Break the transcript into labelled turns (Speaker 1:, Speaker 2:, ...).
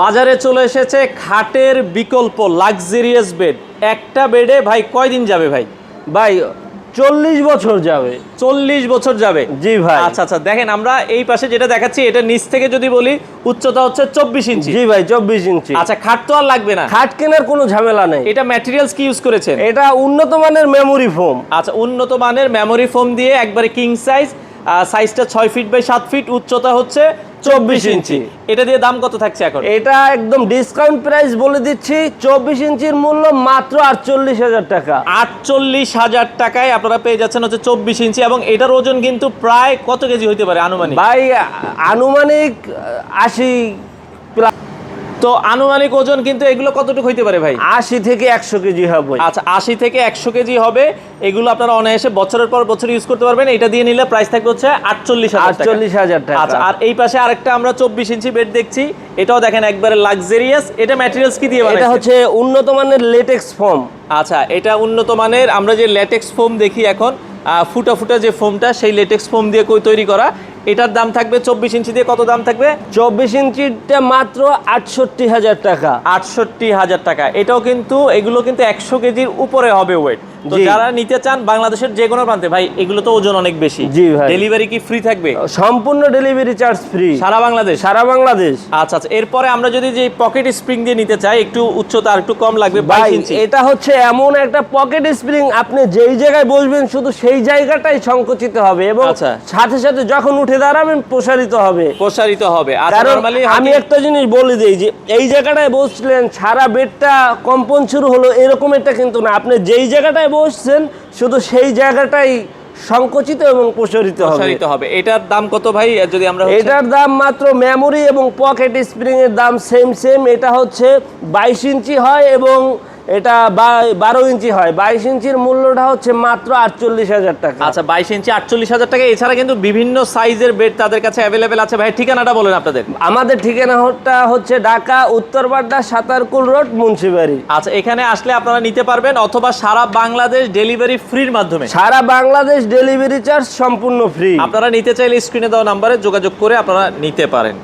Speaker 1: বাজারে চলে এসেছে খাটের বিকল্প লাক্সারিয়াস বেড। একটা বেডে ভাই কয়দিন যাবে ভাই?
Speaker 2: ভাই 40 বছর যাবে।
Speaker 1: 40 বছর যাবে?
Speaker 2: জি ভাই।
Speaker 1: আচ্ছা আচ্ছা, দেখেন আমরা এই পাশে যেটা দেখাচ্ছি এটা নিচ থেকে যদি বলি উচ্চতা হচ্ছে 24 ইঞ্চি।
Speaker 2: জি ভাই 24 ইঞ্চি।
Speaker 1: আচ্ছা, খাট তো আর লাগবে না,
Speaker 2: খাট কেনার কোনো ঝামেলা নেই।
Speaker 1: এটা ম্যাটেরিয়ালস কি ইউজ করেছেন?
Speaker 2: এটা উন্নত মানের মেমোরি ফোম।
Speaker 1: আচ্ছা, উন্নত মানের মেমোরি ফোম দিয়ে একবারে কিং সাইজ, সাইজটা 6 ফিট বাই 7 ফিট, উচ্চতা হচ্ছে 24 ইঞ্চি। এটা দিয়ে দাম কত থাকছে এখন?
Speaker 2: এটা একদম ডিসকাউন্ট প্রাইস বলে দিচ্ছি, 24 ইঞ্চির মূল্য মাত্র 48,000 টাকা।
Speaker 1: 48,000 টাকায় আপনারা পেয়ে যাচ্ছেন হচ্ছে 24 ইঞ্চি, এবং এটার ওজন কিন্তু প্রায় কত কেজি হইতে পারে আনুমানিক?
Speaker 2: ভাই আনুমানিক 80 প্লাস।
Speaker 1: তো আনুমানিক ওজন কিন্তু এগুলো কতটুকু হইতে পারে ভাই?
Speaker 2: 80 থেকে 100 কেজি হবে।
Speaker 1: আচ্ছা, 80 থেকে 100 কেজি হবে। এগুলো আপনারা অনায়াসে বছরের পর বছর ইউজ করতে পারবেন। এটা দিয়ে নিলে প্রাইস থাকবে হচ্ছে 48,000 টাকা। আচ্ছা, আর এই পাশে আরেকটা আমরা 24 ইঞ্চি বেড দেখছি, এটাও দেখেন একবারে লাক্সারিয়াস। এটা ম্যাটেরিয়ালস কি দিয়ে বানাইছেন?
Speaker 2: এটা হচ্ছে উন্নত মানের লেটেক্স ফোম।
Speaker 1: আচ্ছা, এটা উন্নত মানের, আমরা যে ল্যাটেক্স ফোম দেখি এখন, ফুটা ফুটা যে ফোমটা, সেই লেটেক্স ফোম দিয়ে তৈরি করা। এটার দাম থাকবে 24 ইঞ্চি দিয়ে কত দাম থাকবে?
Speaker 2: 24 ইঞ্চিটা মাত্র 68,000 টাকা।
Speaker 1: 68,000 টাকা। এটাও কিন্তু, এগুলো কিন্তু 100 কেজির উপরে হবে ওয়েট। তো যারা নিতে চান বাংলাদেশের যে কোনো প্রান্তে, ভাই এগুলো তো ওজন অনেক বেশি।
Speaker 2: জি ভাই।
Speaker 1: ডেলিভারি কি ফ্রি থাকবে?
Speaker 2: সম্পূর্ণ ডেলিভারি চার্জ ফ্রি
Speaker 1: সারা বাংলাদেশ?
Speaker 2: সারা বাংলাদেশ।
Speaker 1: আচ্ছা আচ্ছা, এরপরে আমরা যদি যে পকেট স্প্রিং দিয়ে নিতে চাই, একটু উচ্চতা আর একটু কম লাগবে, 22 ইঞ্চি।
Speaker 2: এটা হচ্ছে এমন একটা পকেট স্প্রিং, আপনি যেই জায়গায় বসবেন শুধু সেই জায়গাটাই সংকুচিত হবে, এবং সাথে সাথে যখন উঠে দাঁড়াবেন প্রসারিত হবে।
Speaker 1: প্রসারিত হবে। আর
Speaker 2: নরমালি আমি একটা জিনিস বলে দিই, যে এই জায়গাটায় বসলেন সারা বেডটা কম্পন শুরু হলো, এরকম একটা কিন্তু না। আপনি যেই জায়গাটায় বসছেন শুধু সেই জায়গাটাই সংকুচিত এবং প্রসারিত
Speaker 1: হবে। এটার দাম কত ভাই? যদি আমরা,
Speaker 2: এটার দাম মাত্র মেমোরি এবং পকেট স্প্রিং এর দাম সেম। এটা হচ্ছে 22 ইঞ্চি হয় এবং এটা 12 ইঞ্চি হয়। 22 ইঞ্চির মূল্যটা হচ্ছে মাত্র 48,000 টাকা।
Speaker 1: আচ্ছা, 22 ইঞ্চি 48,000 টাকা। এছাড়া কিন্তু বিভিন্ন সাইজের বেড তাদের কাছে অ্যাভেলেবেল আছে। ভাই ঠিকানাটা বলেন আপনাদের।
Speaker 2: আমাদের ঠিকানাটা হচ্ছে ঢাকা উত্তরবাড্ডা সাতারকুল রোড, মুন্সিবাড়ি।
Speaker 1: আচ্ছা, এখানে আসলে আপনারা নিতে পারবেন, অথবা সারা বাংলাদেশ ডেলিভারি ফ্রির মাধ্যমে।
Speaker 2: সারা বাংলাদেশ ডেলিভারি চার্জ সম্পূর্ণ ফ্রি।
Speaker 1: আপনারা নিতে চাইলে স্ক্রিনে দেওয়া নাম্বারে যোগাযোগ করে আপনারা নিতে পারেন।